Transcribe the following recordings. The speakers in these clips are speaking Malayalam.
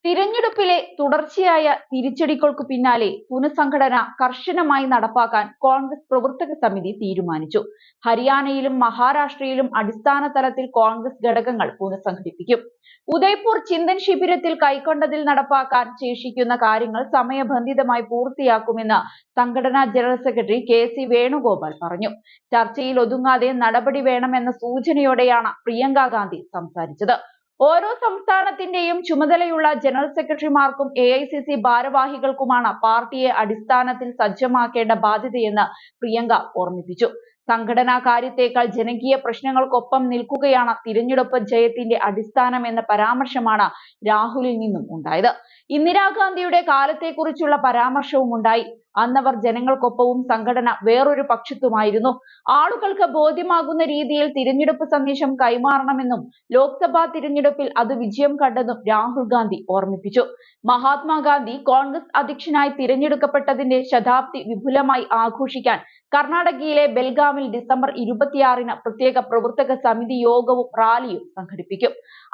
തിരഞ്ഞെടുപ്പിലെ തുടർച്ചയായ തിരിച്ചടികൾക്കു പിന്നാലെ പുനഃസംഘടന കർശനമായി നടപ്പാക്കാൻ കോൺഗ്രസ് പ്രവർത്തക സമിതി തീരുമാനിച്ചു. ഹരിയാനയിലും മഹാരാഷ്ട്രയിലും അടിസ്ഥാന തലത്തിൽ കോൺഗ്രസ് ഘടകങ്ങൾ പുനഃസംഘടിപ്പിക്കും. ഉദയ്പൂർ ചിന്തൻ ശിബിരത്തിൽ കൈക്കൊണ്ടതിൽ നടപ്പാക്കാൻ ശേഷിക്കുന്ന കാര്യങ്ങൾ സമയബന്ധിതമായി പൂർത്തിയാക്കുമെന്ന് സംഘടനാ ജനറൽ സെക്രട്ടറി കെ.സി. വേണുഗോപാൽ പറഞ്ഞു. ചർച്ചയിൽ ഒതുങ്ങാതെ നടപടി വേണമെന്ന സൂചനയോടെയാണ് പ്രിയങ്ക ഗാന്ധി സംസാരിച്ചത്. ഓരോ സംസ്ഥാനത്തിന്റെയും ചുമതലയുള്ള ജനറൽ സെക്രട്ടറിമാർക്കും AICC ഭാരവാഹികൾക്കുമാണ് പാർട്ടിയെ അടിസ്ഥാനത്തിൽ സജ്ജമാക്കേണ്ട ബാധ്യതയെന്ന് പ്രിയങ്ക ഓർമ്മിപ്പിച്ചു. സംഘടനാ കാര്യത്തേക്കാൾ ജനകീയ പ്രശ്നങ്ങൾക്കൊപ്പം നിൽക്കുകയാണ് തിരഞ്ഞെടുപ്പ് ജയത്തിന്റെ അടിസ്ഥാനം എന്ന പരാമർശമാണ് രാഹുലിൽ നിന്നും ഉണ്ടായത്. ഇന്ദിരാഗാന്ധിയുടെ കാലത്തെക്കുറിച്ചുള്ള പരാമർശവും ഉണ്ടായി. അന്നവർ ജനങ്ങൾക്കൊപ്പവും സംഘടന വേറൊരു പക്ഷത്തുമായിരുന്നു. ആളുകൾക്ക് ബോധ്യമാകുന്ന രീതിയിൽ തിരഞ്ഞെടുപ്പ് സന്ദേശം കൈമാറണമെന്നും ലോക്സഭാ തിരഞ്ഞെടുപ്പിൽ അത് വിജയം കണ്ടെന്നും രാഹുൽ ഗാന്ധി ഓർമ്മിപ്പിച്ചു. മഹാത്മാഗാന്ധി കോൺഗ്രസ് അധ്യക്ഷനായി തിരഞ്ഞെടുക്കപ്പെട്ടതിന്റെ ശതാബ്ദി വിപുലമായി ആഘോഷിക്കാൻ കർണാടകയിലെ ബെൽഗാമിൽ ഡിസംബർ 26-ന് പ്രത്യേക പ്രവർത്തക സമിതി യോഗവും റാലിയും സംഘടിപ്പിക്കും.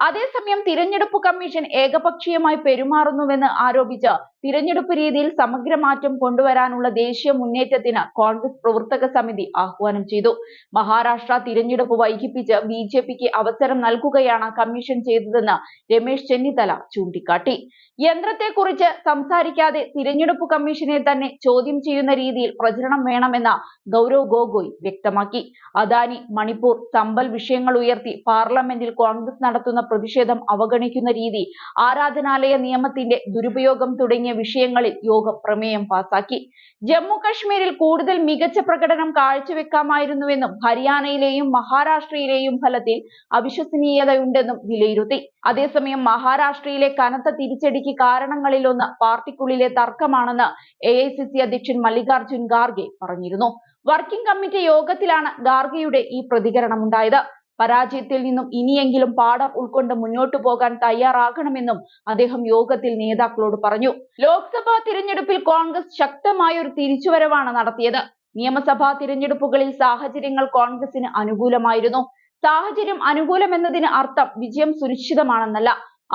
അതേസമയം തിരഞ്ഞെടുപ്പ് കമ്മീഷൻ ഏകപക്ഷീയമായി പെരുമാറുന്നുവെന്ന് ആരോപിച്ച് തിരഞ്ഞെടുപ്പ് രീതിയിൽ സമഗ്രമാറ്റം കൊണ്ടുവരാനുള്ള ദേശീയ മുന്നേറ്റത്തിന് കോൺഗ്രസ് പ്രവർത്തക സമിതി ആഹ്വാനം ചെയ്തു. മഹാരാഷ്ട്ര തിരഞ്ഞെടുപ്പ് വൈകിപ്പിച്ച് BJPക്ക് അവസരം നൽകുകയാണ് കമ്മീഷൻ ചെയ്തതെന്ന് രമേശ് ചെന്നിത്തല ചൂണ്ടിക്കാട്ടി. യന്ത്രത്തെക്കുറിച്ച് സംസാരിക്കാതെ തിരഞ്ഞെടുപ്പ് കമ്മീഷനെ തന്നെ ചോദ്യം ചെയ്യുന്ന രീതിയിൽ പ്രചരണം വേണമെന്ന് ഗൗരവ് ഗൊഗോയ് വ്യക്തമാക്കി. അദാനി, മണിപ്പൂർ, ചമ്പൽ വിഷയങ്ങൾ ഉയർത്തി പാർലമെന്റിൽ കോൺഗ്രസ് നടത്തുന്ന പ്രതിഷേധം അവഗണിക്കുന്ന രീതി, ആരാധനാലയ നിയമത്തിന്റെ ദുരുപയോഗം തുടങ്ങിയ വിഷയങ്ങളിൽ യോഗം പ്രമേയം പാസാക്കി. ജമ്മു കശ്മീരിൽ കൂടുതൽ മികച്ച പ്രകടനം കാഴ്ചവെക്കാമായിരുന്നുവെന്നും ഹരിയാനയിലെയും മഹാരാഷ്ട്രയിലെയും ഫലത്തിൽ അവിശ്വസനീയതയുണ്ടെന്നും വിലയിരുത്തി. അതേസമയം മഹാരാഷ്ട്രയിലെ കനത്ത തിരിച്ചടിക്ക് കാരണങ്ങളിലൊന്ന് പാർട്ടിക്കുള്ളിലെ തർക്കമാണെന്ന് AICC അധ്യക്ഷൻ മല്ലികാർജുൻ ഖാർഗെ പറഞ്ഞിരുന്നു. വർക്കിംഗ് കമ്മിറ്റി യോഗത്തിലാണ് ഖാർഗെയുടെ ഈ പ്രതികരണമുണ്ടായത്. പരാജയത്തിൽ നിന്നും ഇനിയെങ്കിലും പാഠം ഉൾക്കൊണ്ട് മുന്നോട്ടു പോകാൻ തയ്യാറാകണമെന്നും അദ്ദേഹം യോഗത്തിൽ നേതാക്കളോട് പറഞ്ഞു. ലോക്സഭാ തിരഞ്ഞെടുപ്പിൽ കോൺഗ്രസ് ശക്തമായൊരു തിരിച്ചുവരവാണ് നടത്തിയത്. നിയമസഭാ തിരഞ്ഞെടുപ്പുകളിൽ സാഹചര്യങ്ങൾ കോൺഗ്രസിന് അനുകൂലമായിരുന്നു. സാഹചര്യം അനുകൂലമെന്നതിന് അർത്ഥം വിജയം സുനിശ്ചിതമാണെന്നല്ല.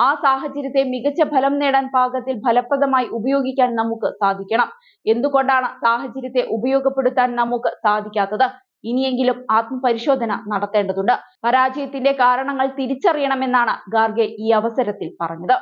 ആ സാഹചര്യത്തെ മികച്ച ഫലം നേടാൻ പാകത്തിൽ ഫലപ്രദമായി ഉപയോഗിക്കാൻ നമുക്ക് സാധിക്കണം. എന്തുകൊണ്ടാണ് സാഹചര്യത്തെ ഉപയോഗപ്പെടുത്താൻ നമുക്ക് സാധിക്കാത്തത്? ഇനിയെങ്കിലും ആത്മപരിശോധന നടത്തേണ്ടതുണ്ട്. പരാജയത്തിന്റെ കാരണങ്ങൾ തിരിച്ചറിയണമെന്നാണ് ഖാർഗെ ഈ അവസരത്തിൽ പറഞ്ഞത്.